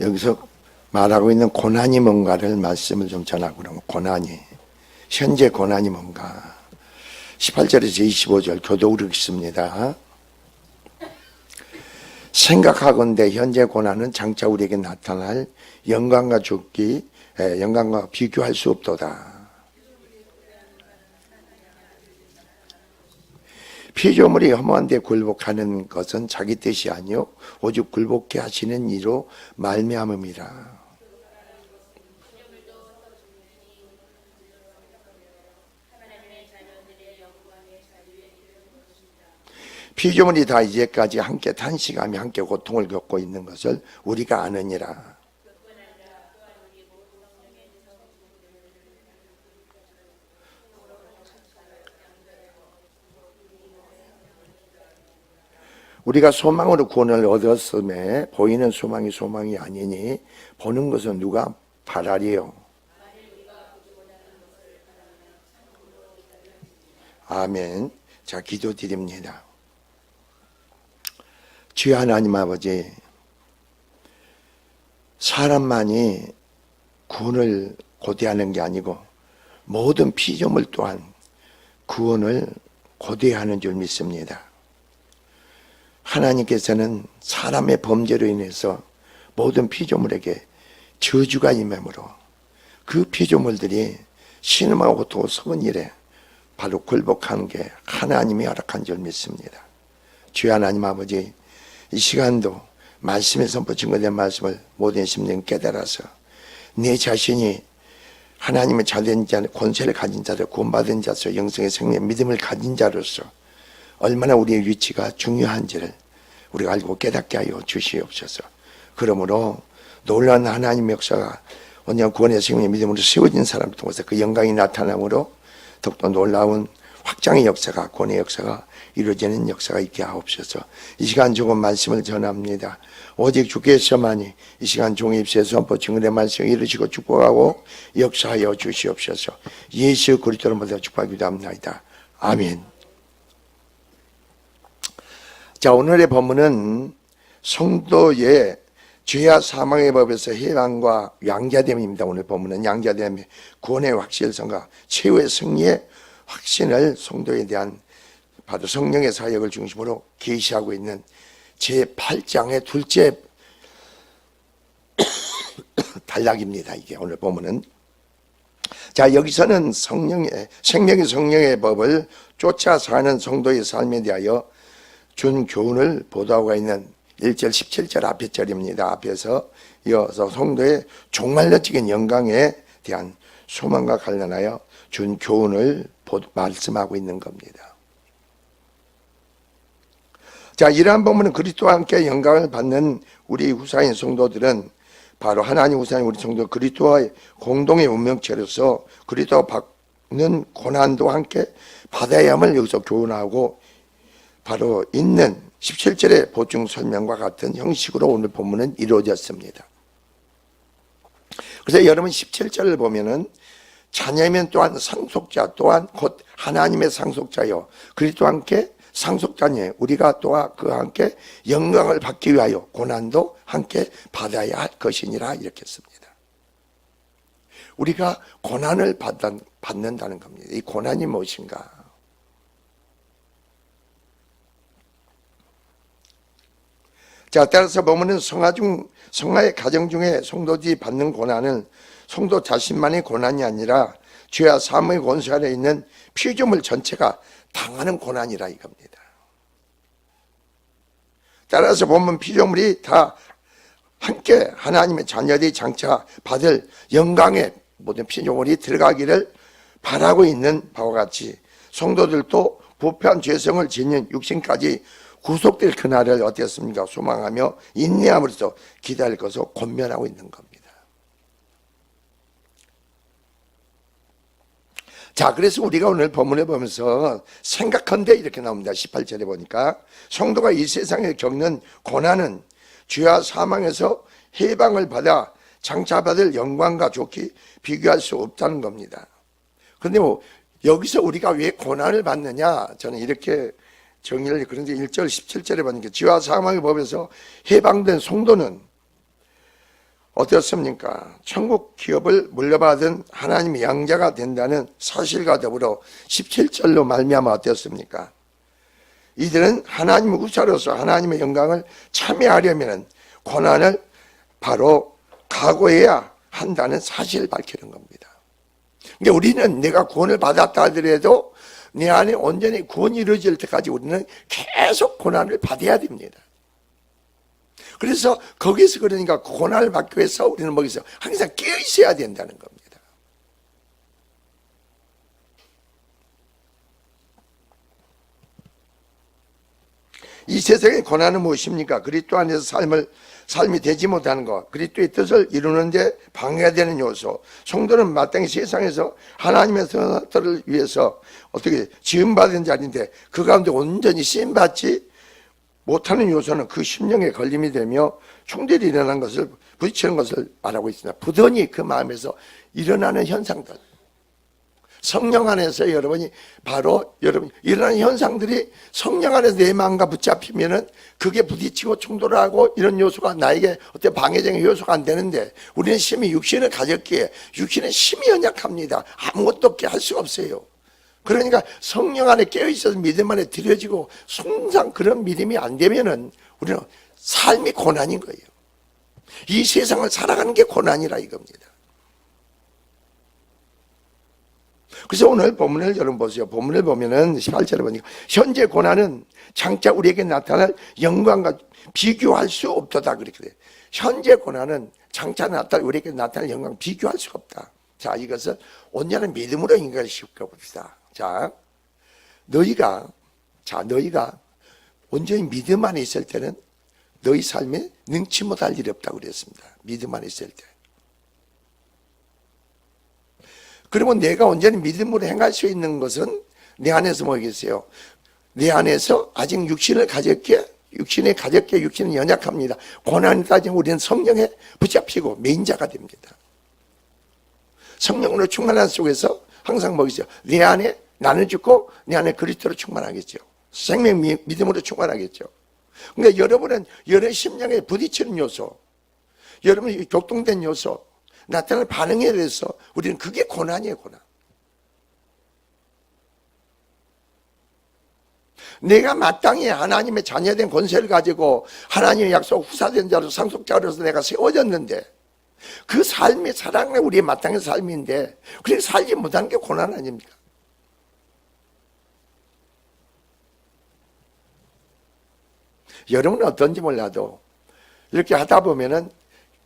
여기서 말하고 있는 고난이 뭔가를 말씀을 좀 전하고 그러면 고난이 현재 고난이 뭔가 18절에서 25절 교독으로 읽습니다. 생각하건대 현재 고난은 장차 우리에게 나타날 영광과 죽기 영광과 비교할 수 없도다. 피조물이 허무한 데 굴복하는 것은 자기 뜻이 아니요 오직 굴복케 하시는 이로 말미암음이라. 피조물이 다 이제까지 함께 탄식하며 함께 고통을 겪고 있는 것을 우리가 아느니라. 우리가 소망으로 구원을 얻었음에 보이는 소망이 소망이 아니니 보는 것은 누가 바라리요. 아멘. 자, 기도드립니다. 주여 하나님 아버지, 사람만이 구원을 고대하는 게 아니고 모든 피조물 또한 구원을 고대하는 줄 믿습니다. 하나님께서는 사람의 범죄로 인해서 모든 피조물에게 저주가 임함으로 그 피조물들이 신음하고 고통을 썩은 일에 바로 굴복하는 게 하나님이 허락한 줄 믿습니다. 주여 하나님 아버지, 이 시간도 말씀에 선포 증거된 말씀을 모든 심령 깨달아서 내 자신이 하나님의 자된 자, 권세를 가진 자로 구원받은 자로서 영생의 생명 믿음을 가진 자로서 얼마나 우리의 위치가 중요한지를 우리가 알고 깨닫게 하여 주시옵소서. 그러므로 놀라운 하나님의 역사가 언젠가 구원의 생명의 믿음으로 세워진 사람을 통해서 그 영광이 나타남으로 더욱더 놀라운 확장의 역사가, 구원의 역사가 이루어지는 역사가 있게 하옵소서. 이 시간 조금 말씀을 전합니다. 오직 주께서만이 이 시간 종의 입술에 선포 증언의 말씀을 이루시고 축복하고 역사하여 주시옵소서. 예수 그리스도로 모두 축복하기도 합니다. 아멘. 자, 오늘의 본문은 성도의 죄와 사망의 법에서 해방과 양자됨입니다. 오늘 본문은 양자됨의 구원의 확실성과 최후의 승리의 확신을 성도에 대한 바로 성령의 사역을 중심으로 계시하고 있는 제8장의 둘째 단락입니다. 이게 오늘 본문은. 자, 여기서는 생명의 성령의 법을 쫓아 사는 성도의 삶에 대하여 준 교훈을 보도하고 있는 1절 17절 앞에 절입니다. 앞에서 이어서 성도의 종말론적인 영광에 대한 소망과 관련하여 준 교훈을 말씀하고 있는 겁니다. 자, 이러한 본문은 그리스도와 함께 영광을 받는 우리 후사인 성도들은 바로 하나님 후사인 우리 성도 그리스도와의 공동의 운명체로서 그리스도와 받는 고난도 함께 받아야 함을 여기서 교훈하고 바로 있는 17절의 보충 설명과 같은 형식으로 오늘 본문은 이루어졌습니다. 그래서 여러분 17절을 보면은 자녀면 또한 상속자 또한 곧 하나님의 상속자요 그리스도와 함께 상속자니 우리가 또한 그와 함께 영광을 받기 위하여 고난도 함께 받아야 할 것이니라 이렇게 했습니다. 우리가 고난을 받는다는 겁니다. 이 고난이 무엇인가? 자, 따라서 보면은 성화의 가정 중에 성도들이 받는 고난은 성도 자신만의 고난이 아니라 죄와 사망의 권세 아래 있는 피조물 전체가 당하는 고난이라 이겁니다. 따라서 보면 피조물이 다 함께 하나님의 자녀들이 장차 받을 영광의 모든 피조물이 들어가기를 바라고 있는 바와 같이 성도들도 부패한 죄성을 짓는 육신까지 구속될 그날을 어땠습니까? 소망하며 인내함으로써 기다릴 것을 권면하고 있는 겁니다. 자, 그래서 우리가 오늘 본문에 보면서 생각한데 이렇게 나옵니다. 18절에 보니까 성도가 이 세상에 겪는 고난은 죄와 사망에서 해방을 받아 장차 받을 영광과 좋게 비교할 수 없다는 겁니다. 그런데 여기서 우리가 왜 고난을 받느냐? 저는 이렇게 정의를 그런데 1절 17절에 보니까 죄와 사망의 법에서 해방된 성도는 어떻습니까? 천국 기업을 물려받은 하나님의 양자가 된다는 사실과 더불어 17절로 말미암아 어떻습니까? 이들은 하나님의 후사로서 하나님의 영광을 참여하려면 고난을 바로 각오해야 한다는 사실을 밝히는 겁니다. 그러니까 우리는 내가 구원을 받았다 하더라도 내 안에 온전히 구원이 이루어질 때까지 우리는 계속 고난을 받아야 됩니다. 그래서 거기서 그러니까 고난을 받기 위해서 우리는 거기서 항상 깨어 있어야 된다는 겁니다. 이 세상의 고난은 무엇입니까? 그리스도 안에서 삶이 되지 못하는 것, 그리스도의 뜻을 이루는데 방해가 되는 요소. 성도는 마땅히 세상에서 하나님의 선을 위해서 어떻게 지음받은 자리인데 그 가운데 온전히 쓰임받지 못하는 요소는 그 심령에 걸림이 되며 충돌이 일어난 것을 부딪히는 것을 말하고 있습니다. 부단히 그 마음에서 일어나는 현상들, 성령 안에서 여러분이 바로 여러분 일어나는 현상들이 성령 안에서 내 마음과 붙잡히면은 그게 부딪히고 충돌하고 이런 요소가 나에게 어떤 방해적인 요소가 안 되는데 우리는 심히 육신을 가졌기에 육신은 심히 연약합니다. 아무것도 할 수가 없어요. 그러니까 성령 안에 깨어있어서 믿음 안에 들여지고 항상 그런 믿음이 안 되면은 우리는 삶이 고난인 거예요. 이 세상을 살아가는 게 고난이라 이겁니다. 그래서 오늘 본문을 여러분 보세요. 본문을 보면은 18절에 보니까 현재 고난은 장차 우리에게 나타날 영광과 비교할 수 없도다 그렇게 돼요. 현재 고난은 장차 우리에게 나타날 영광 비교할 수가 없다. 자, 이것을 온전한 믿음으로 인간을 시켜 봅시다. 자, 너희가 온전히 믿음 안에 있을 때는 너희 삶에 능치 못할 일이 없다고 그랬습니다. 믿음 안에 있을 때. 그러면 내가 온전히 믿음으로 행할 수 있는 것은 내 안에서 뭐겠어요? 내 안에서 아직 육신을 가졌기에 육신은 연약합니다. 고난이 따지면 우리는 성령에 붙잡히고 매인자가 됩니다. 성령으로 충만한 속에서 항상 뭐겠어요? 내 안에 나는 죽고 내 안에 그리스도로 충만하겠죠. 생명 믿음으로 충만하겠죠. 그러니까 여러분은 여러 심령에 부딪히는 요소, 여러분이 격동된 요소, 나타나는 반응에 대해서 우리는 그게 고난이에요, 고난. 내가 마땅히 하나님의 자녀된 권세를 가지고 하나님의 약속 후사된 자로 상속자로서 내가 세워졌는데 그 삶이 사랑의 우리의 마땅한 삶인데 그렇게 살지 못하는 게 고난 아닙니까? 여러분은 어떤지 몰라도 이렇게 하다 보면은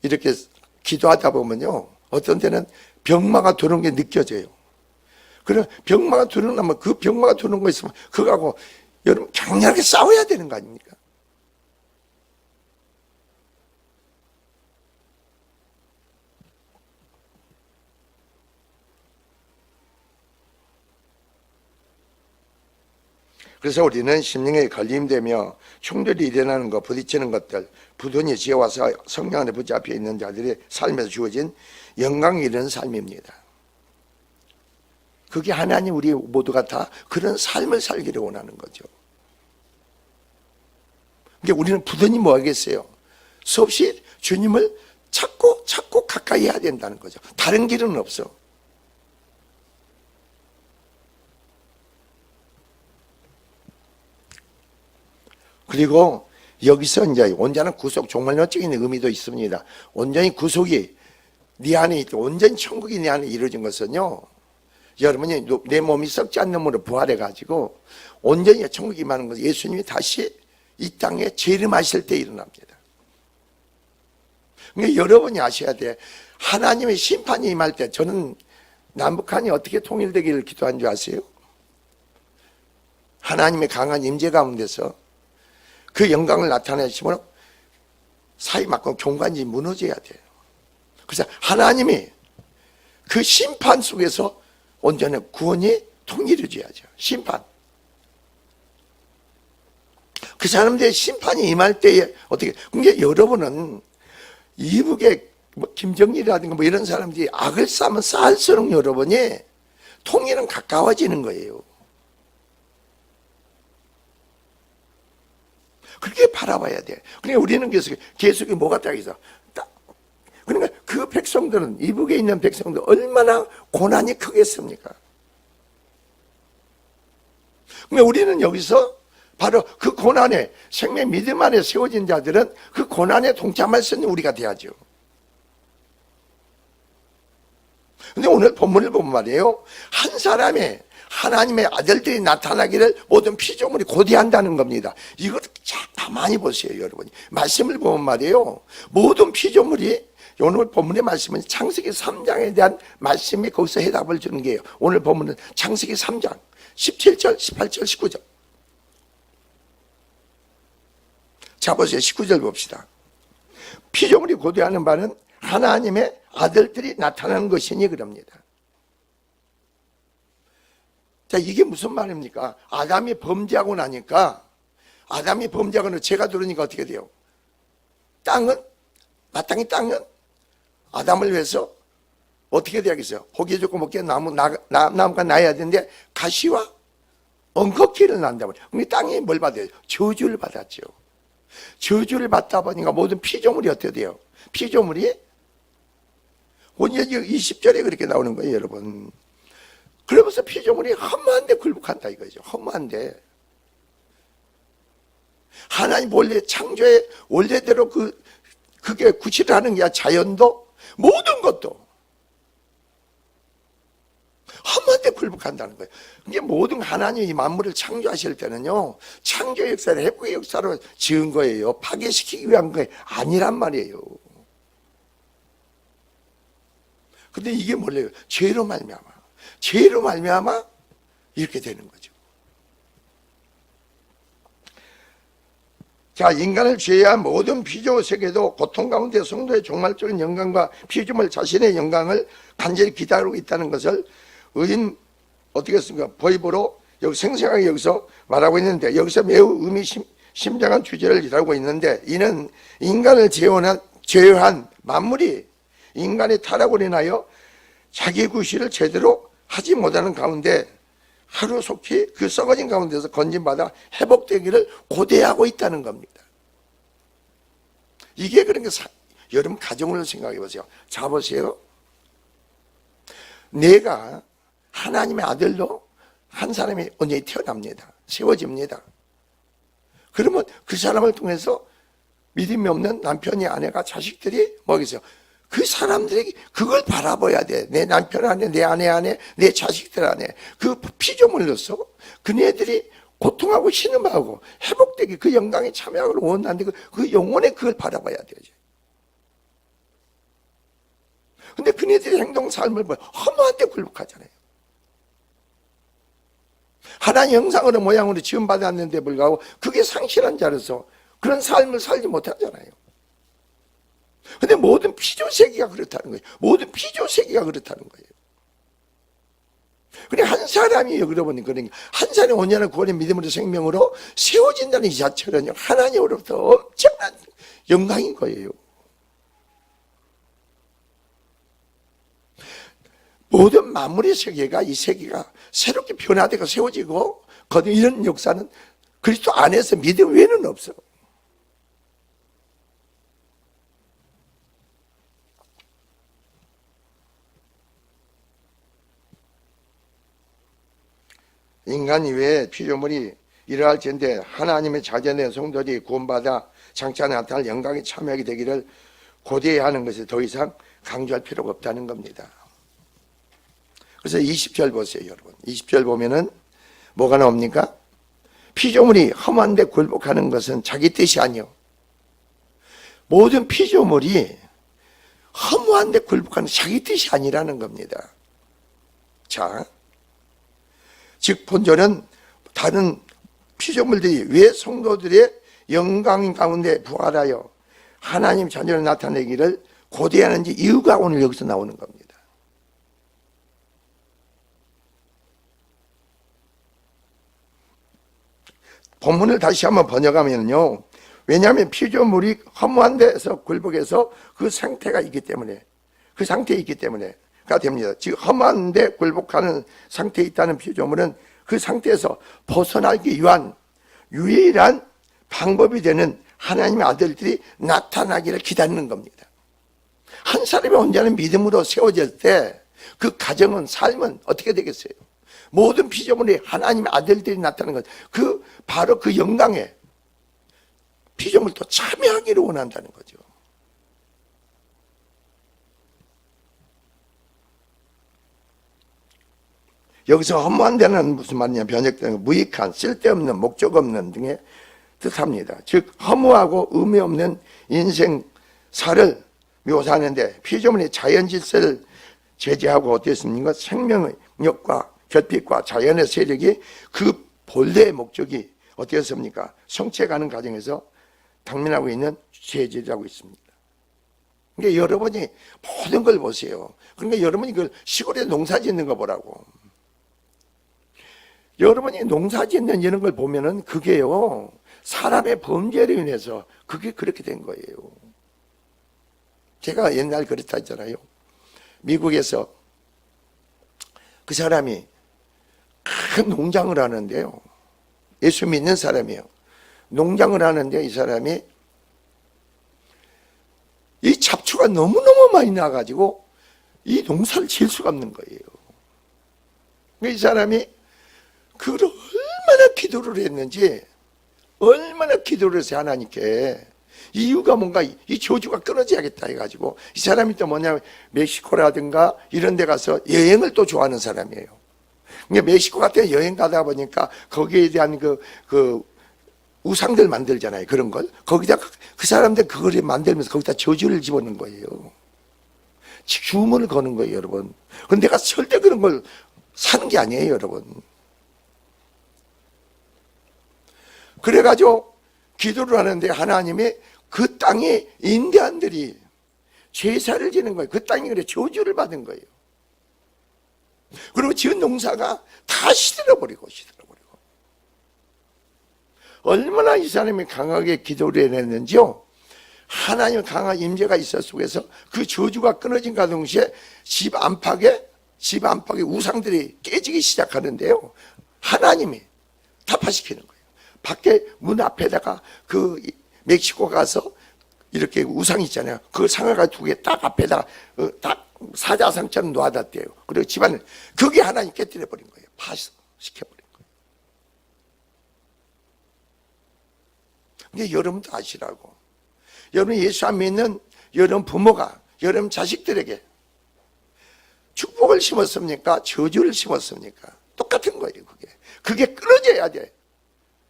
이렇게 기도하다 보면요 어떤 때는 병마가 두는 게 느껴져요. 그럼 병마가 두는 그 병마가 두는 거 있으면 그거하고 여러분 격렬하게 싸워야 되는 거 아닙니까? 그래서 우리는 심령에 걸림되며 충돌이 일어나는 것, 부딪히는 것들, 부든히 지어와서 성령 안에 붙잡혀 있는 자들의 삶에서 주어진 영광이 이르는 삶입니다. 그게 하나님 우리 모두가 다 그런 삶을 살기를 원하는 거죠. 그러니까 우리는 부든히 뭐 하겠어요? 수없이 주님을 찾고 가까이 해야 된다는 거죠. 다른 길은 없어. 그리고 여기서 이제 온전한 구속, 종말론적인 의미도 있습니다. 온전히 구속이 네 안에 있고 온전히 천국이 네 안에 이루어진 것은요, 여러분이 내 몸이 썩지 않는 몸으로 부활해가지고 온전히 천국이 임하는 것은 예수님이 다시 이 땅에 재림하실 때 일어납니다. 그러니까 여러분이 아셔야 돼. 하나님의 심판이 임할 때, 저는 남북한이 어떻게 통일되기를 기도한 줄 아세요? 하나님의 강한 임재 가운데서 그 영광을 나타내시면 사이맞고 경관이 무너져야 돼요. 그래서 하나님이 그 심판 속에서 온전한 구원이 통일해져야죠. 심판. 그 사람들의 심판이 임할 때에 어떻게, 그러니까 여러분은 이북의 뭐 김정일이라든가 뭐 이런 사람들이 악을 쌓으면 쌓을수록 여러분이 통일은 가까워지는 거예요. 그렇게 바라봐야 돼. 그러니까 우리는 계속 뭐가 딱 있어. 그러니까 그 백성들은, 이북에 있는 백성들 얼마나 고난이 크겠습니까? 그러면 우리는 여기서 바로 그 고난에, 생명 믿음 안에 세워진 자들은 그 고난에 동참할 수 있는 우리가 돼야죠. 근데 오늘 본문을 보면 말이에요, 한 사람의 하나님의 아들들이 나타나기를 모든 피조물이 고대한다는 겁니다. 이걸 가만히 보세요, 여러분. 말씀을 보면 말이에요, 모든 피조물이, 오늘 본문의 말씀은 창세기 3장에 대한 말씀이 거기서 해답을 주는 게요. 오늘 본문은 창세기 3장 17절, 18절, 19절. 자, 보세요. 19절 봅시다. 피조물이 고대하는 바는 하나님의 아들들이 나타나는 것이니 그럽니다. 자, 이게 무슨 말입니까? 아담이 범죄하고 나니까, 아담이 범죄하고 나서 죄가 들어오니까 어떻게 돼요? 마땅히 땅은 아담을 위해서 어떻게 돼야겠어요? 고기 좋고 먹기에 나무가 나야 되는데 가시와 엉겅퀴를 난다고. 그럼 땅이 뭘 받아요? 저주를 받았죠. 저주를 받다 보니까 모든 피조물이 어떻게 돼요? 피조물이, 오늘 20절에 그렇게 나오는 거예요, 여러분. 그러면서 피조물이 허무한데 굴복한다 이거죠. 허무한데. 하나님 원래 창조의 원래대로 그게 구실을 하는 게 자연도 모든 것도 허무한데 굴복한다는 거예요. 이게 모든 하나님이 만물을 창조하실 때는요, 창조 역사를 회복의 역사로 지은 거예요. 파괴시키기 위한 게 아니란 말이에요. 근데 이게 뭘래요? 죄로 말미암아 이렇게 되는 거죠. 자, 인간을 죄한 모든 피조 세계도 고통 가운데 성도의 종말적인 영광과 피조물 자신의 영광을 간절히 기다리고 있다는 것을 의인 어떻게 했습니까? 보입으로 여기 생생하게 여기서 말하고 있는데, 여기서 매우 의미심장한 주제를 다루고 있는데, 이는 인간을 제어한 만물이 인간의 타락으로 인하여 자기 구실을 제대로 하지 못하는 가운데 하루속히 그 썩어진 가운데서 건진받아 회복되기를 고대하고 있다는 겁니다. 이게 그러니까 여러분 가정을 생각해 보세요. 자, 보세요. 내가 하나님의 아들로 한 사람이 언제 태어납니다. 세워집니다. 그러면 그 사람을 통해서 믿음이 없는 남편이, 아내가, 자식들이 뭐겠어요? 그 사람들에게 그걸 바라봐야 돼. 내 남편 안에, 내 아내 안에, 내 자식들 안에 그 피조물로서 그네들이 고통하고 신음하고 회복되기, 그 영광에 참여하기를 원하는데 그 영혼에 그걸 바라봐야 되죠. 근데 그네들의 행동 삶을 보면 허무한데 굴복하잖아요. 하나님 형상으로 모양으로 지음받았는데 불구하고 그게 상실한 자로서 그런 삶을 살지 못하잖아요. 근데 모든 피조세계가 그렇다는 거예요. 모든 피조세계가 그렇다는 거예요. 그래, 한 사람이 여러분, 그러니까 한 사람이 온전한 구원의 믿음으로 생명으로 세워진다는 이 자체는 하나님으로부터 엄청난 영광인 거예요. 모든 만물의 세계가, 이 세계가 새롭게 변화되고 세워지고, 이런 역사는 그리스도 안에서 믿음 외에는 없어. 인간 이외에 피조물이 이러할 텐데 하나님의 자녀된 성도들이 구원받아 장차 나타날 영광에 참여하게 되기를 고대해야 하는 것을 더 이상 강조할 필요가 없다는 겁니다. 그래서 20절 보세요, 여러분. 20절 보면은 뭐가 나옵니까? 피조물이 험한데 굴복하는 것은 자기 뜻이 아니요. 모든 피조물이 허무한데 굴복하는 자기 뜻이 아니라는 겁니다. 자, 즉 본절은 다른 피조물들이 왜 성도들의 영광 가운데 부활하여 하나님 자녀를 나타내기를 고대하는지 이유가 오늘 여기서 나오는 겁니다. 본문을 다시 한번 번역하면요, 왜냐하면 피조물이 허무한 데서 굴복해서 그 상태가 있기 때문에, 그 상태에 있기 때문에 가 됩니다. 즉 험한 데 굴복하는 상태에 있다는 피조물은 그 상태에서 벗어나기 위한 유일한 방법이 되는 하나님의 아들들이 나타나기를 기다리는 겁니다. 한 사람이 혼자는 믿음으로 세워질 때 그 가정은, 삶은 어떻게 되겠어요? 모든 피조물이 하나님의 아들들이 나타나는 것, 바로 그 영광에 피조물도 참여하기를 원한다는 거죠. 여기서 허무한 데는 무슨 말이냐, 변역되는 무익한, 쓸데없는, 목적 없는 등의 뜻합니다. 즉 허무하고 의미 없는 인생사를 묘사하는데 피조물이 자연 질서를 제재하고 어땠습니까? 생명력과 결핍과 자연의 세력이 그 본래의 목적이 어떻습니까? 성취해가는 과정에서 당면하고 있는 죄질이라고 있습니다. 그러니까 여러분이 모든 걸 보세요. 그러니까 여러분이 그 시골에 농사 짓는 거 보라고. 여러분이 농사 짓는 이런 걸 보면은 그게요, 사람의 범죄로 인해서 그게 그렇게 된 거예요. 제가 옛날 그랬다 했잖아요. 미국에서 그 사람이 큰 농장을 하는데요. 예수 믿는 사람이에요. 농장을 하는데 이 사람이 이 잡초가 너무너무 많이 나가지고 이 농사를 지을 수가 없는 거예요. 이 사람이 그걸 얼마나 기도를 했는지, 얼마나 기도를 해서 하나님께 이유가 뭔가 이 저주가 끊어져야겠다 해가지고 이 사람이 또 뭐냐면 멕시코라든가 이런 데 가서 여행을 또 좋아하는 사람이에요. 그러니까 멕시코 같은 여행 가다 보니까 거기에 대한 그 우상들 만들잖아요. 그런 걸 거기다 그 사람들 그걸 만들면서 거기다 저주를 집어넣는 거예요. 주문을 거는 거예요, 여러분. 근데 내가 절대 그런 걸 사는 게 아니에요, 여러분. 그래가지고 기도를 하는데 하나님이 그 땅에 인디안들이 제사를 지는 거예요. 그 땅이 그래 저주를 받은 거예요. 그리고 지은 농사가 다 시들어버리고 얼마나 이 사람이 강하게 기도를 해냈는지요. 하나님의 강한 임재가 있어 속에서 그 저주가 끊어진과 동시에 집 안팎에 우상들이 깨지기 시작하는데요. 하나님이 타파시키는 거예요. 밖에 문 앞에다가 그 멕시코 가서 이렇게 우상 있잖아요. 그 상을 두 개 딱 앞에다가 딱 사자상처럼 놓아놨대요. 그리고 집안을 그게 하나님 깨뜨려 버린 거예요. 파시켜버린 거예요. 근데 여러분도 아시라고. 여러분 예수 안 믿는 여러분 부모가 여러분 자식들에게 축복을 심었습니까? 저주를 심었습니까? 똑같은 거예요. 그게 끊어져야 돼.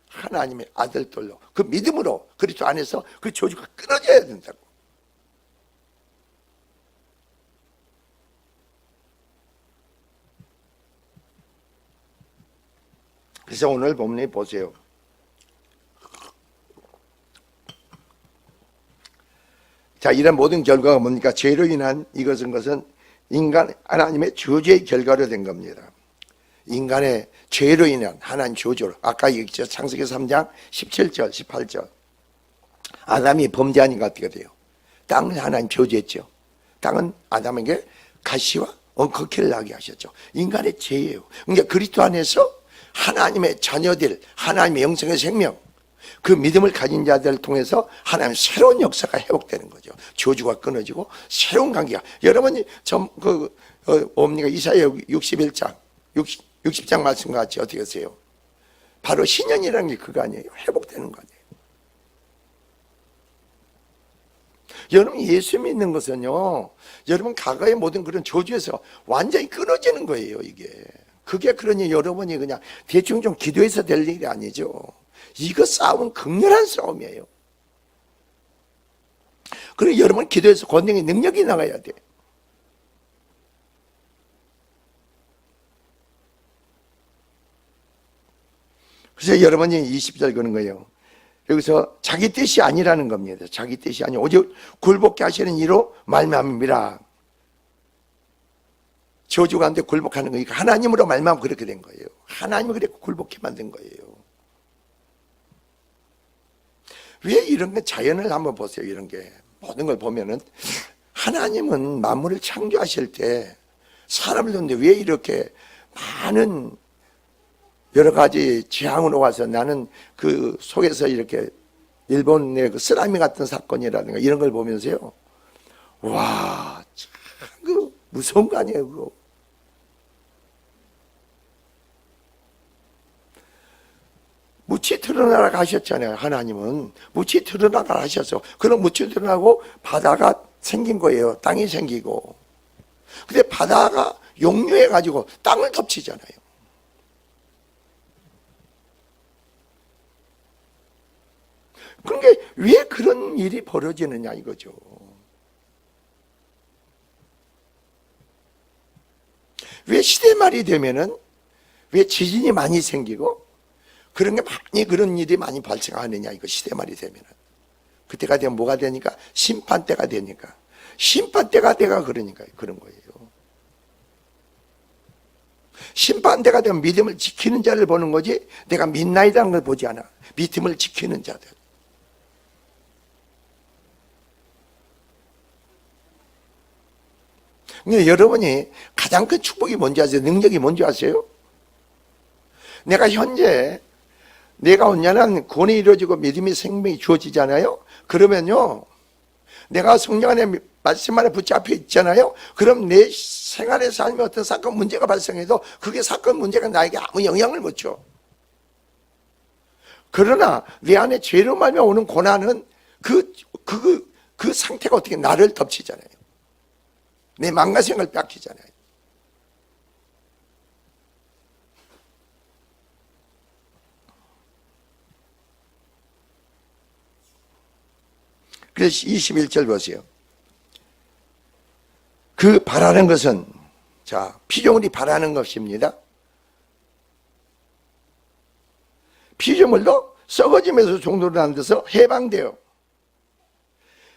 하나님의 아들들로 그 믿음으로 그리스도 안에서 그 저주가 끊어져야 된다고. 그래서 오늘 본문에 보세요. 자, 이런 모든 결과가 뭡니까? 죄로 인한 것은 인간 하나님의 저주의 결과로 된 겁니다. 인간의 죄로 인한 하나님 저주로, 아까 얘기했죠. 창세기 3장 17절 18절 아담이 범죄하니까 어떻게 돼요? 땅은 하나님 저주했죠. 땅은 아담에게 가시와 엉커키를 나게 하셨죠. 인간의 죄예요. 그러니까 그리스도 안에서 하나님의 자녀들, 하나님의 영생의 생명, 그 믿음을 가진 자들을 통해서 하나님의 새로운 역사가 회복되는 거죠. 저주가 끊어지고 새로운 관계가. 여러분이 뭡니까? 이사야 61장 60장 말씀과 같이 어떻게 하세요? 바로 신년이라는 게 그거 아니에요? 회복되는 거 아니에요? 여러분 예수 믿는 것은요, 여러분 과거의 모든 그런 저주에서 완전히 끊어지는 거예요, 이게. 그게 그러니 여러분이 그냥 대충 좀 기도해서 될 일이 아니죠. 이거 싸움은 극렬한 싸움이에요. 그리고 여러분 기도해서 권능의 능력이 나가야 돼. 그래서 여러분이 20절 그런 거예요. 여기서 자기 뜻이 아니라는 겁니다. 자기 뜻이 아니고 오직 굴복케 하시는 이로 말미암음이라. 저주 가운데 굴복하는 거니까 하나님으로 말미암아 그렇게 된 거예요. 하나님이 그렇게 굴복해 만든 거예요. 왜 이런 게 자연을 한번 보세요. 이런 게 모든 걸 보면은 하나님은 만물을 창조하실 때 사람을 뒀는데 왜 이렇게 많은 여러 가지 재앙으로 와서 나는 그 속에서 이렇게 일본의 그 쓰나미 같은 사건이라든가 이런 걸 보면서요, 와, 무서운 거 아니에요, 그거. 무치 드러나라 하셨잖아요. 하나님은 무치 드러나라 하셨어. 그럼 무치 드러나고 바다가 생긴 거예요. 땅이 생기고. 근데 바다가 역류해 가지고 땅을 덮치잖아요. 그러니까 왜 그런 일이 벌어지느냐 이거죠. 왜 시대 말이 되면은 왜 지진이 많이 생기고 그런 게 많이 그런 일이 많이 발생하느냐 이거 시대 말이 되면은. 그때가 되면 뭐가 되니까 심판 때가 되니까. 심판 때가 돼가 그러니까 그런 거예요. 심판 때가 되면 믿음을 지키는 자를 보는 거지 내가 믿나이다는 걸 보지 않아. 믿음을 지키는 자들. 그러니까 여러분이 가장 큰 축복이 뭔지 아세요? 능력이 뭔지 아세요? 내가 현재 내가 온전한 구원이 이루어지고 믿음이 생명이 주어지잖아요. 그러면요 내가 성령 안에 말씀 안에 붙잡혀 있잖아요. 그럼 내 생활의 삶에 어떤 사건 문제가 발생해도 그게 사건 문제가 나에게 아무 영향을 못 줘. 그러나 내 안에 죄로 말며 오는 고난은 그 상태가 어떻게 나를 덮치잖아요. 내 망가생을 뺏기잖아요. 그래서 21절 보세요. 그 바라는 것은 자 피조물이 바라는 것입니다. 피조물도 썩어지면서 종노릇 하는 데서 해방돼요.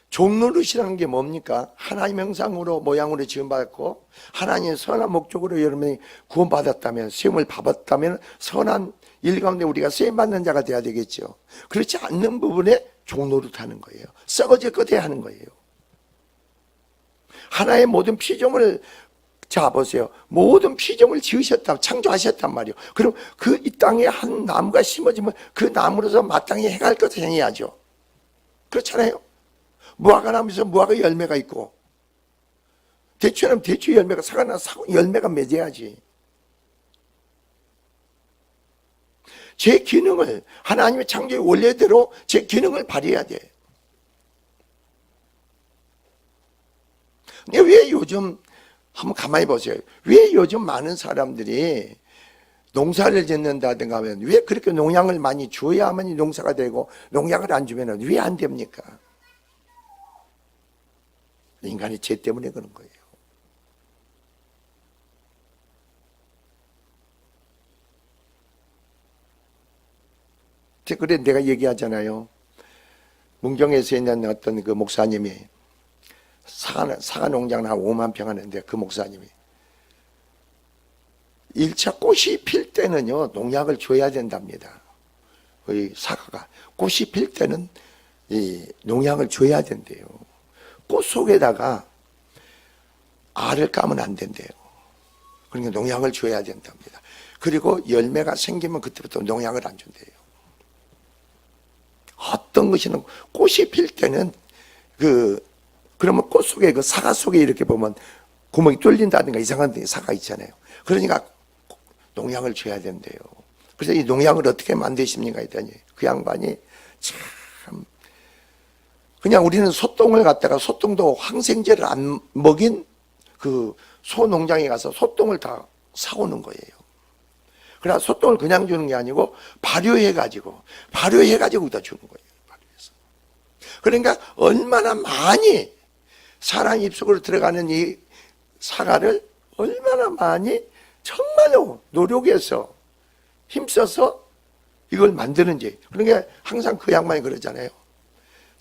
종노릇이라는 게 뭡니까? 하나님 형상으로 모양으로 지음받았고 하나님의 선한 목적으로 여러분이 구원받았다면 세움을 받았다면 선한 일 가운데 우리가 쓰임받는 자가 돼야 되겠죠. 그렇지 않는 부분에 종노릇하는 거예요. 썩어질 것 돼야 하는 거예요. 하나의 모든 피조물을 자 보세요. 모든 피조물을 지으셨다 창조하셨단 말이에요. 그럼 그 이 땅에 한 나무가 심어지면 그 나무로서 마땅히 해갈 것을 행해야죠. 그렇잖아요. 무화과 나무에서 무화과 열매가 있고 대추나무 대추 열매가 사과나 사과 열매가 맺어야지. 제 기능을 하나님의 창조의 원래대로 제 기능을 발휘해야 돼. 근데 왜 요즘 한번 가만히 보세요. 왜 요즘 많은 사람들이 농사를 짓는다든가 하면 왜 그렇게 농약을 많이 줘야만이 농사가 되고 농약을 안 주면 왜 안 됩니까? 인간의 죄 때문에 그런 거예요. 그래 내가 얘기하잖아요. 문경에서 있는 어떤 그 목사님이 사과 농장을 한 5만 평 하는데 그 목사님이 1차 꽃이 필 때는요 농약을 줘야 된답니다. 이 사과가 꽃이 필 때는 이 농약을 줘야 된대요. 꽃 속에다가 알을 까면 안 된대요. 그러니까 농약을 줘야 된답니다. 그리고 열매가 생기면 그때부터 농약을 안 준대요. 어떤 것이는 꽃이 필 때는 그러면 꽃 속에 그 사과 속에 이렇게 보면 구멍이 뚫린다든가 이상한 사과 있잖아요. 그러니까 농약을 줘야 된대요. 그래서 이 농약을 어떻게 만드십니까 했더니 그 양반이 참 그냥 우리는 소똥을 갖다가 소똥도 항생제를 안 먹인 그 소 농장에 가서 소똥을 다 사오는 거예요. 그러나 소똥을 그냥 주는 게 아니고 발효해가지고 다 주는 거예요. 발효해서. 그러니까 얼마나 많이 사람 입속으로 들어가는 이 사과를 얼마나 많이 정말로 노력해서 힘써서 이걸 만드는지. 그러니까 항상 그 양반이 그러잖아요.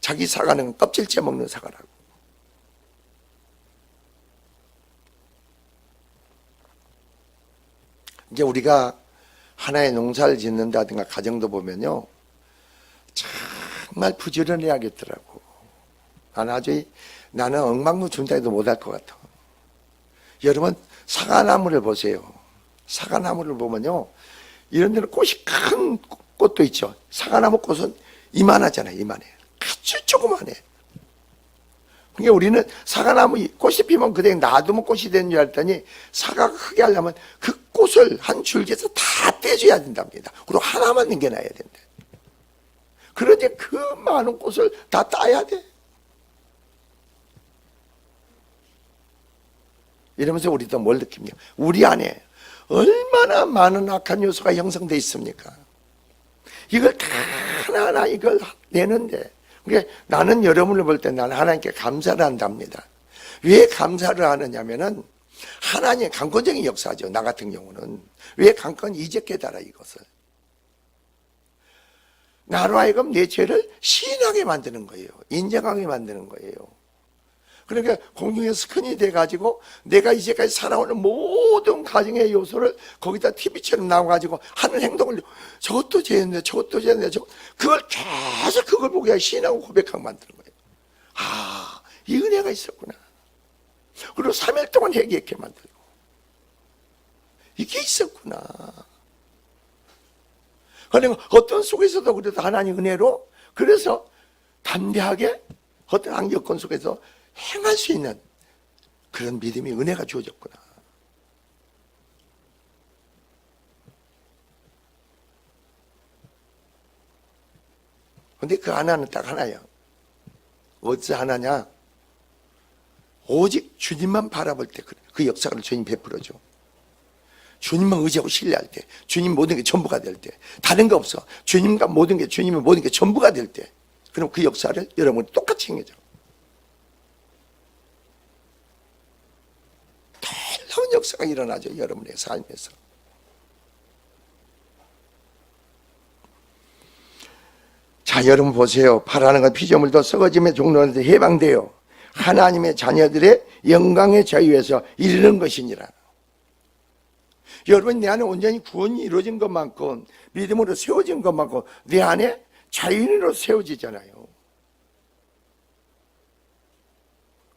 자기 사과는 껍질째 먹는 사과라고. 이제 우리가 하나의 농사를 짓는다든가 가정도 보면요 정말 부지런해야겠더라고. 나는 엉망로 준다 해도 못할 것 같아. 여러분 사과나무를 보세요. 사과나무를 보면요 이런 데는 꽃이 큰 꽃도 있죠. 사과나무 꽃은 이만하잖아요. 이만해. 아주 조그만해. 그러니까 우리는 사과나무 꽃이 피면 그대로 놔두면 꽃이 되는 줄 알았더니 사과가 크게 하려면 그 꽃을 한 줄기에서 다 떼줘야 된답니다. 그리고 하나만 남겨놔야 된대. 그러니 그 많은 꽃을 다 따야 돼. 이러면서 우리도 뭘 느낍니까? 우리 안에 얼마나 많은 악한 요소가 형성되어 있습니까? 이걸 다 하나하나 이걸 내는데, 그러니까 나는 여러분을 볼 때 나는 하나님께 감사를 한답니다. 왜 감사를 하느냐면은 하나님의 강권적인 역사죠. 나 같은 경우는 왜 강권 이제 깨달아 이것을 나로 하여금 내 죄를 시인하게 만드는 거예요. 인정하게 만드는 거예요. 그러니까 공중에 스크린이 돼가지고 내가 이제까지 살아오는 모든 가정의 요소를 거기다 TV처럼 나와가지고 하는 행동을 저것도 죄였네, 저것도 죄였네, 그걸 계속 그걸 보게 시인하고 고백하고 만드는 거예요. 아, 이 은혜가 있었구나. 그리고 3일 동안 회개했게 만들고 이게 있었구나. 그러니까 어떤 속에서도 그래도 하나님 은혜로 그래서 담대하게 어떤 악여건 속에서 행할 수 있는 그런 믿음이 은혜가 주어졌구나. 근데 그 하나는 딱 하나예요. 어디서 하나냐? 오직 주님만 바라볼 때 그 역사를 주님 베풀어줘. 주님만 의지하고 신뢰할 때, 주님 모든 게 전부가 될 때, 다른 거 없어. 주님과 모든 게, 주님의 모든 게 전부가 될 때, 그럼 그 역사를 여러분이 똑같이 행해줘. 놀라운 역사가 일어나죠. 여러분의 삶에서. 자, 여러분 보세요. 바라는 것 피조물도 썩어짐의 종로에서 해방되어 하나님의 자녀들의 영광의 자유에서 이르는 것이니라. 여러분 내 안에 온전히 구원이 이루어진 것만큼 믿음으로 세워진 것만큼 내 안에 자유인으로 세워지잖아요.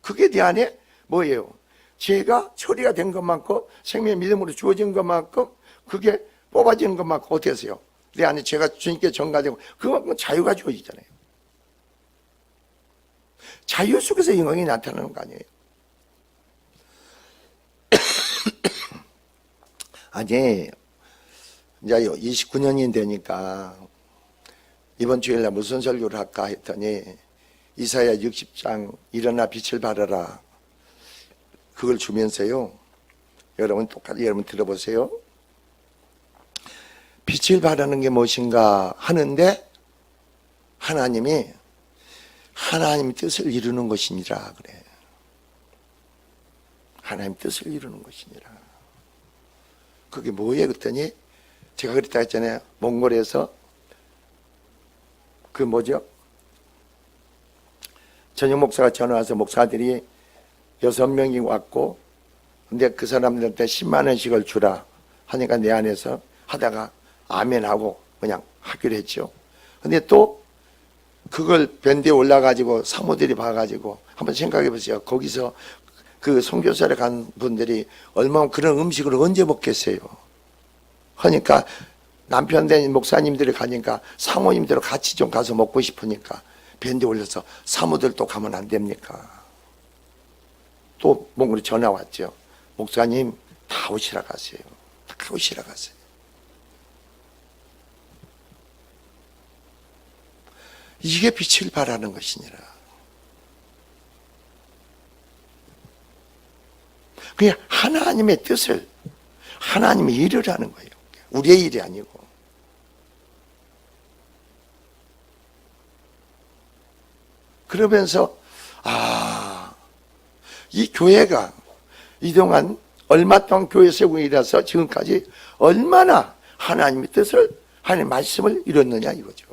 그게 내 안에 뭐예요? 죄가 처리가 된 것만큼 생명의 믿음으로 주어진 것만큼 그게 뽑아지는 것만큼 어땠어요? 내 안에 죄가 주님께 전가되고 그만큼 자유가 주어지잖아요. 자유 속에서 영광이 나타나는 거 아니에요? 아니, 이제 29년이 되니까 이번 주일날 무슨 설교를 할까 했더니 이사야 60장 일어나 빛을 발하라 그걸 주면서요. 여러분 똑같이 여러분 들어보세요. 빛을 발하는 게 무엇인가 하는데 하나님이 하나님 뜻을 이루는 것이니라 그래. 하나님 뜻을 이루는 것이니라. 그게 뭐예요? 그랬더니 제가 그랬다 했잖아요. 몽골에서 그 뭐죠? 전역 목사가 전화 와서 목사들이 6명이 왔고 근데 그 사람들한테 10만 원씩을 주라 하니까 내 안에서 하다가 아멘하고 그냥 하기로 했죠. 근데 또 그걸 밴드에 올라가지고 사모들이 봐가지고 한번 생각해 보세요. 거기서 그 선교사를 간 분들이 얼마나 그런 음식을 언제 먹겠어요. 하니까 남편 된 목사님들이 가니까 사모님들 같이 좀 가서 먹고 싶으니까 밴드에 올려서 사모들 또 가면 안 됩니까? 또 몽골에 전화 왔죠. 목사님 다 오시라 가세요. 다 오시라 가세요. 이게 빛을 발하는 것이니라. 그냥 하나님의 뜻을 하나님의 일을 하는 거예요. 우리의 일이 아니고. 그러면서 이 교회가 이동안 얼마 동안 교회 세우고 일해서 지금까지 얼마나 하나님의 뜻을 하나님의 말씀을 이뤘느냐 이거죠.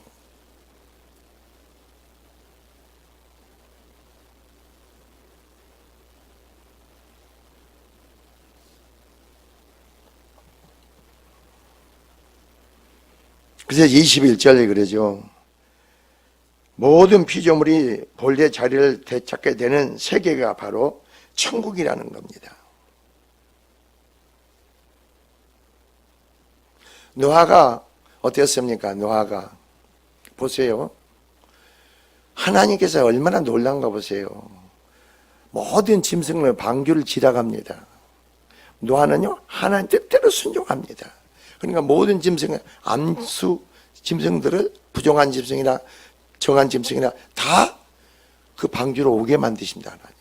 그래서 21절에 그러죠. 모든 피조물이 본래 자리를 되찾게 되는 세계가 바로 천국이라는 겁니다. 노아가 어땠습니까? 노아가 보세요. 하나님께서 얼마나 놀란가 보세요. 모든 짐승은 방주를 지나갑니다. 노아는요, 하나님 뜻대로 순종합니다. 그러니까 모든 짐승은 암수 짐승들을 부정한 짐승이나 정한 짐승이나 다 그 방주로 오게 만드십니다, 하나님.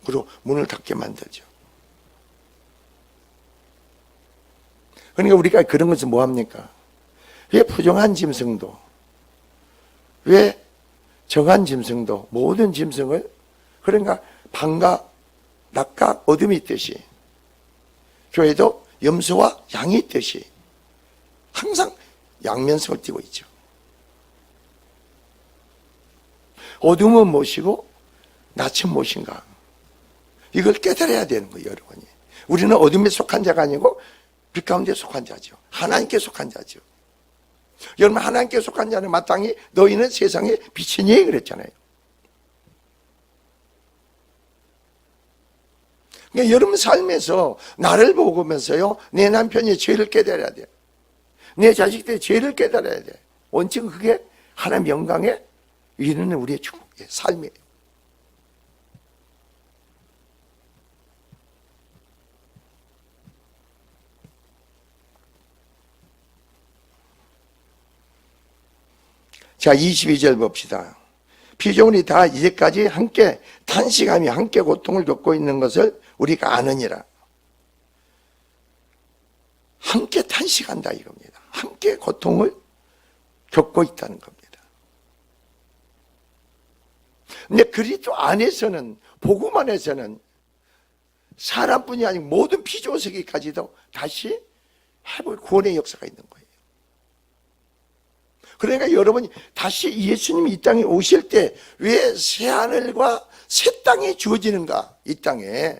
그리고 문을 닫게 만들죠. 그러니까 우리가 그런 것을 뭐 합니까? 왜 부정한 짐승도, 왜 정한 짐승도, 모든 짐승을, 그러니까 밤과 낮과 어둠이 있듯이 교회도 염소와 양이 있듯이 항상 양면성을 띠고 있죠. 어둠은 무엇이고 낯은 무엇인가? 이걸 깨달아야 되는 거예요, 여러분이. 우리는 어둠에 속한 자가 아니고 빛 가운데 속한 자죠. 하나님께 속한 자죠. 여러분, 하나님께 속한 자는 마땅히 너희는 세상의 빛이니 그랬잖아요. 그러니까 여러분 삶에서 나를 보면서요, 내 남편이 죄를 깨달아야 돼. 내 자식들이 죄를 깨달아야 돼. 원칙은 그게 하나님 영광에 이르는 우리의 축복이에요. 삶이에요. 자, 22절 봅시다. 피조물이 다 이제까지 함께 탄식하며 함께 고통을 겪고 있는 것을 우리가 아느니라. 함께 탄식한다 이겁니다. 함께 고통을 겪고 있다는 겁니다. 근데 그리스도 안에서는, 복음 안에서는 사람뿐이 아니고 모든 피조 세계까지도 다시 회복, 구원의 역사가 있는 거예요. 그러니까 여러분이 다시 예수님이 이 땅에 오실 때 왜 새하늘과 새 땅이 주어지는가, 이 땅에.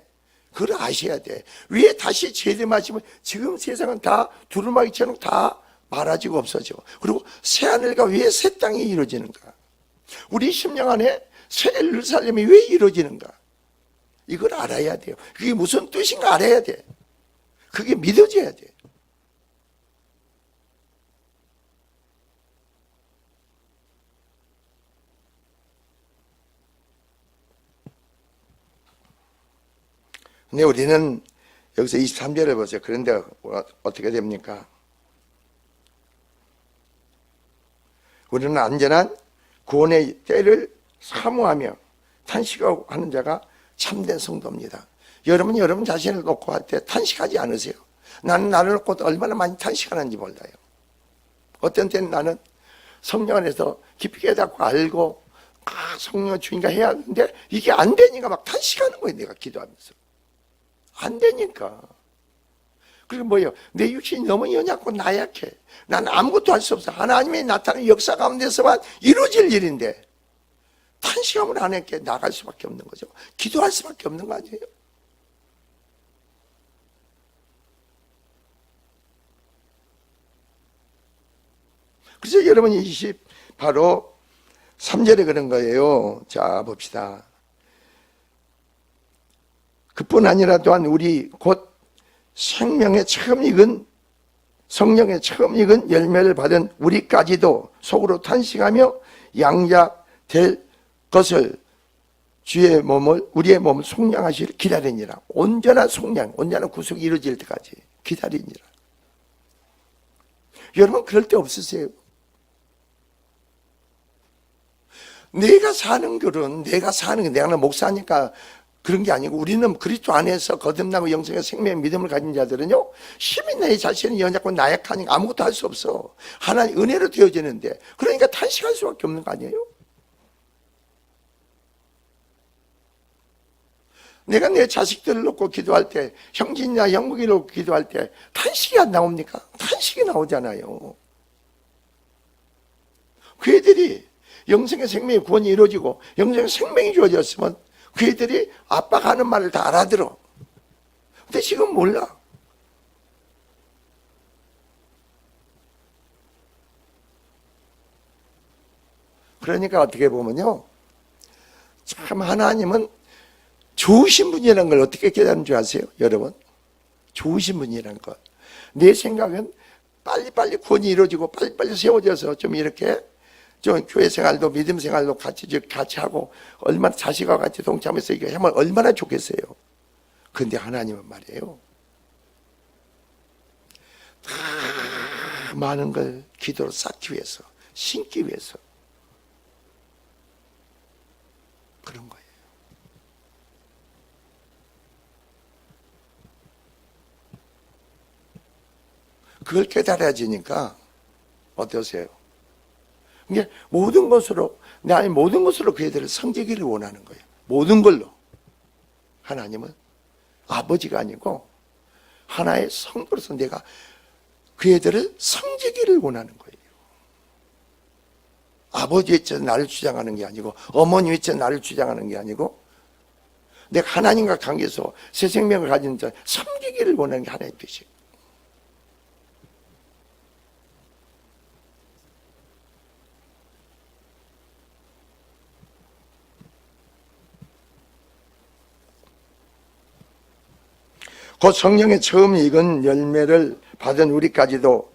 그걸 아셔야 돼. 왜 다시 재림하시면 지금 세상은 다 두루마기처럼 다 말아지고 없어져. 그리고 새하늘과 왜 새 땅이 이루어지는가? 우리 심령 안에 새 예루살렘이 왜 이루어지는가? 이걸 알아야 돼요. 그게 무슨 뜻인가 알아야 돼. 그게 믿어져야 돼. 근데 우리는 여기서 23절을 보세요. 그런데 어떻게 됩니까? 우리는 안전한 구원의 때를 사모하며 탄식하고 하는 자가 참된 성도입니다. 여러분, 여러분 자신을 놓고 할 때 탄식하지 않으세요? 나는 나를 놓고 얼마나 많이 탄식하는지 몰라요. 어떤 때는 나는 성령 안에서 깊이 깨닫고 알고, 성령 주인가 해야 하는데 이게 안 되니까 막 탄식하는 거예요. 내가 기도하면서. 안 되니까. 그리고 뭐예요? 내 육신이 너무 연약고 나약해. 나는 아무것도 할 수 없어. 하나님의 나타나는 역사 가운데서만 이루어질 일인데 탄식함을 안 했게 나갈 수밖에 없는 거죠. 기도할 수밖에 없는 거 아니에요? 그래서 여러분이 바로 3절에 그런 거예요. 자, 봅시다. 그뿐 아니라 또한 우리 곧 생명의 처음 익은, 성령의 처음 익은 열매를 받은 우리까지도 속으로 탄식하며 양자될 것을 주의 몸을, 우리의 몸을 속량하시를 기다리니라. 온전한 속량, 온전한 구속이 이루어질 때까지 기다리니라. 여러분, 그럴 때 없으세요? 내가 사는 글은 내가 사는 게, 내가 목사니까 그런 게 아니고, 우리는 그리스도 안에서 거듭나고 영생의 생명의 믿음을 가진 자들은요, 힘이 내 자신이 연약하고 나약하니까 아무것도 할 수 없어. 하나님 은혜로 되어지는데, 그러니까 탄식할 수밖에 없는 거 아니에요? 내가 내 자식들을 놓고 기도할 때, 형진이나 형국이를 놓고 기도할 때 탄식이 안 나옵니까? 탄식이 나오잖아요. 그 애들이 영생의 생명의 구원이 이루어지고 영생의 생명이 주어졌으면 그 애들이 아빠가 하는 말을 다 알아들어. 근데 지금 몰라. 그러니까 어떻게 보면요, 참 하나님은 좋으신 분이라는 걸 어떻게 깨닫는 줄 아세요? 여러분, 좋으신 분이라는 것. 내 생각은 빨리빨리 구원이 이루어지고 빨리빨리 세워져서 좀 이렇게 저 교회 생활도 믿음 생활도 같이 하고 얼마나 자식과 같이 동참해서 이거 하면 얼마나 좋겠어요. 근데 하나님은 말이에요. 다 많은 걸 기도로 쌓기 위해서, 심기 위해서 그런 거예요. 그걸 깨달아지니까 어떠세요? 이게 모든 것으로, 모든 것으로 그 애들을 성지기를 원하는 거예요. 모든 걸로. 하나님은 아버지가 아니고 하나의 성도로서 내가 그 애들을 성지기를 원하는 거예요. 아버지 외쳐 나를 주장하는 게 아니고, 어머니 외쳐 나를 주장하는 게 아니고, 내가 하나님과 관계에서 새 생명을 가진 자 섬기기를 원하는 게 하나의 뜻이에요. 곧 성령의 처음 익은 열매를 받은 우리까지도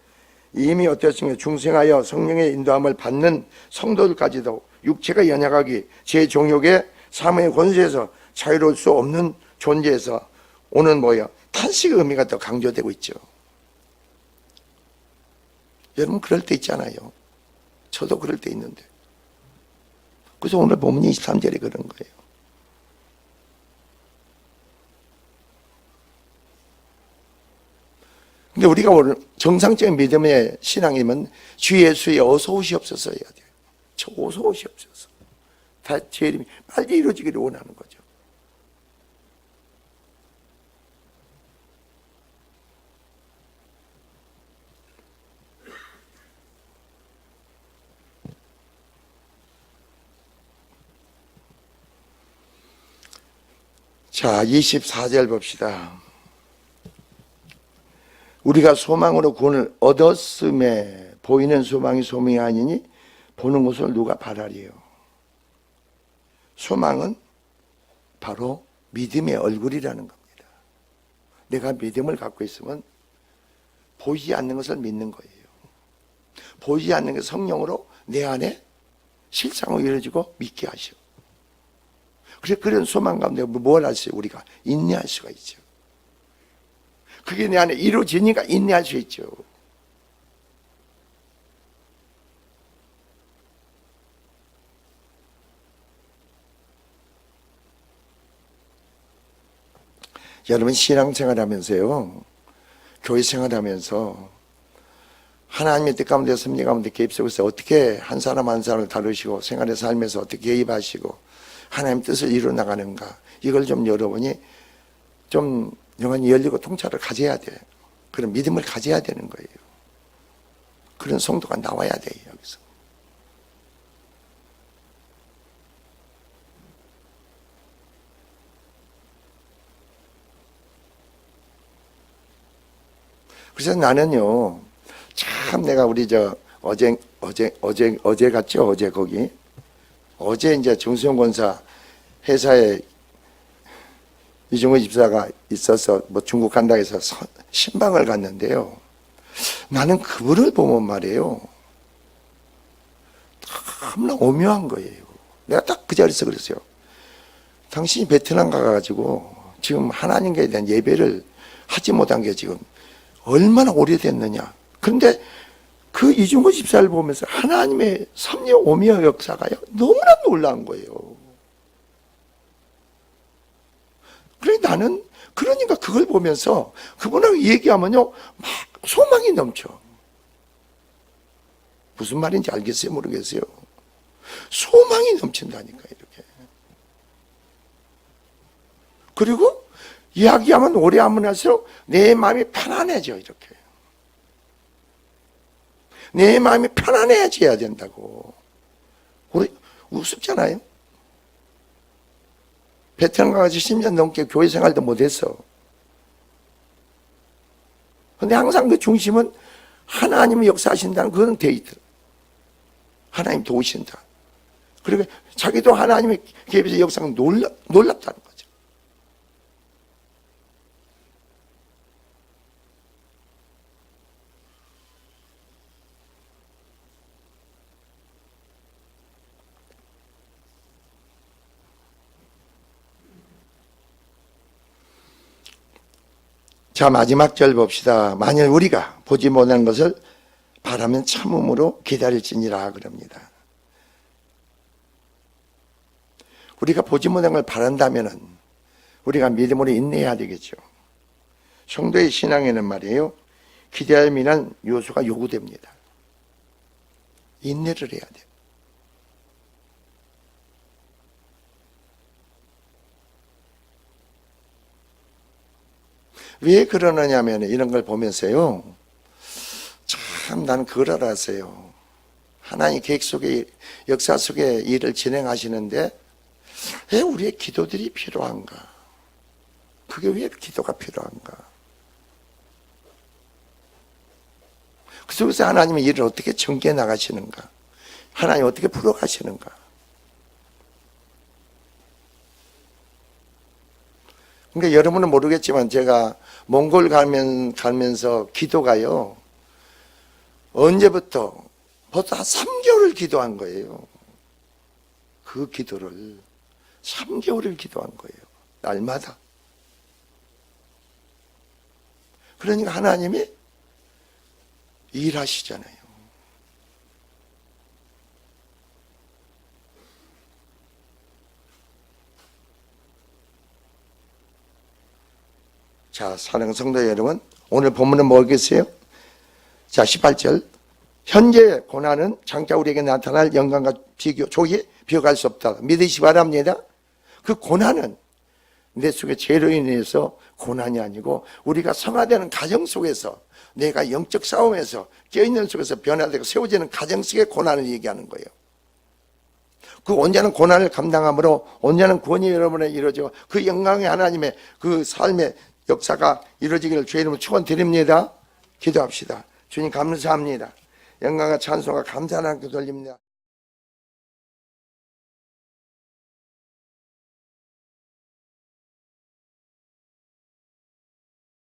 이미 어떻습니까? 중생하여 성령의 인도함을 받는 성도들까지도 육체가 연약하기 제 종욕의 삶의 권세에서 자유로울 수 없는 존재에서 오는 뭐예요? 탄식의 의미가 더 강조되고 있죠. 여러분 그럴 때 있잖아요. 저도 그럴 때 있는데. 그래서 오늘 본문 23절에 그런 거예요. 근데 우리가 오늘 정상적인 믿음의 신앙이면 주 예수의 어서 오시옵소서 해야 돼요. 저 어서 오시옵소서. 다 제 이름이 빨리 이루어지기를 원하는 거죠. 자, 24절 봅시다. 우리가 소망으로 구원을 얻었음에 보이는 소망이 소망이 아니니 보는 것을 누가 바라리요. 소망은 바로 믿음의 얼굴이라는 겁니다. 내가 믿음을 갖고 있으면 보이지 않는 것을 믿는 거예요. 보이지 않는 게 성령으로 내 안에 실상으로 이루어지고 믿게 하셔. 그래서 그런 소망 가운데 뭘 할 수 있어요? 우리가 인내할 수가 있죠. 그게 내 안에 이루어지니까 인내할 수 있죠. 여러분 신앙생활하면서요, 교회 생활하면서 하나님의 뜻 가운데 섭리 가운데 개입 속에서 어떻게 한 사람 한 사람을 다루시고 생활의 삶에서 어떻게 개입하시고 하나님의 뜻을 이루어 나가는가, 이걸 좀 여러분이 좀 영원히 열리고 통찰을 가져야 돼. 그런 믿음을 가져야 되는 거예요. 그런 성도가 나와야 돼요, 여기서. 그래서 나는요, 참 내가 우리 어제 갔죠? 어제 거기. 어제 이제 정수영 권사 회사에 이종호 집사가 있어서 뭐 중국 간다 해서 신방을 갔는데요. 나는 그분을 보면 말이에요. 너무나 오묘한 거예요. 내가 딱 그 자리에서 그랬어요. 당신이 베트남 가가지고 지금 하나님께 대한 예배를 하지 못한 게 지금 얼마나 오래됐느냐. 그런데 그 이중호 집사를 보면서 하나님의 섭리 오묘 역사가요, 너무나 놀라운 거예요. 그래 나는 그러니까 그걸 보면서 그분하고 얘기하면요 막 소망이 넘쳐. 무슨 말인지 알겠어요? 모르겠어요? 소망이 넘친다니까 이렇게. 그리고 이야기하면 오래 하면 할수록 내 마음이 편안해져. 이렇게 내 마음이 편안해져야 된다고. 우리 우습잖아요. 베트남 가서 10년 넘게 교회 생활도 못했어. 근데 항상 그 중심은 하나님이 역사하신다는 그런 데이트. 하나님 도우신다. 그리고 자기도 하나님의 개입에서 역사가 놀랍다는 거죠. 자, 마지막 절 봅시다. 만일 우리가 보지 못하는 것을 바라면 참음으로 기다릴지니라 그럽니다. 우리가 보지 못한 걸 바란다면은 우리가 믿음으로 인내해야 되겠죠. 성도의 신앙에는 말이에요, 기대함이란 요소가 요구됩니다. 인내를 해야 돼요. 왜 그러느냐면 이런 걸 보면서요, 참 나는 그걸 알았어요. 하나님 계획 속에, 역사 속에 일을 진행하시는데 왜 우리의 기도들이 필요한가? 그게 왜 기도가 필요한가? 그 속에서 하나님의 일을 어떻게 전개해 나가시는가? 하나님 어떻게 풀어가시는가? 그러니까 여러분은 모르겠지만 제가 몽골 가면서 기도가요, 언제부터 벌써 한 3개월을 기도한 거예요. 그 기도를 3개월을 기도한 거예요. 날마다. 그러니까 하나님이 일하시잖아요. 자, 사랑하는 성도 여러분, 오늘 본문은 뭐겠어요? 자, 18절. 현재 고난은 장차 우리에게 나타날 영광과 조기 비교할 수 없다. 믿으시기 바랍니다. 그 고난은 내 속에 죄로 인해서 고난이 아니고 우리가 성화되는 가정 속에서, 내가 영적 싸움에서 깨어있는 속에서 변화되고 세워지는 가정 속의 고난을 얘기하는 거예요. 그 온전한 고난을 감당함으로 온전한 구원이 여러분에 이루어지고 그 영광의 하나님의 그 삶의 역사가 이루어지기를 주의 이름으로 축원드립니다. 기도합시다. 주님 감사합니다. 영광과 찬송과 감사하는 그 돌립니다.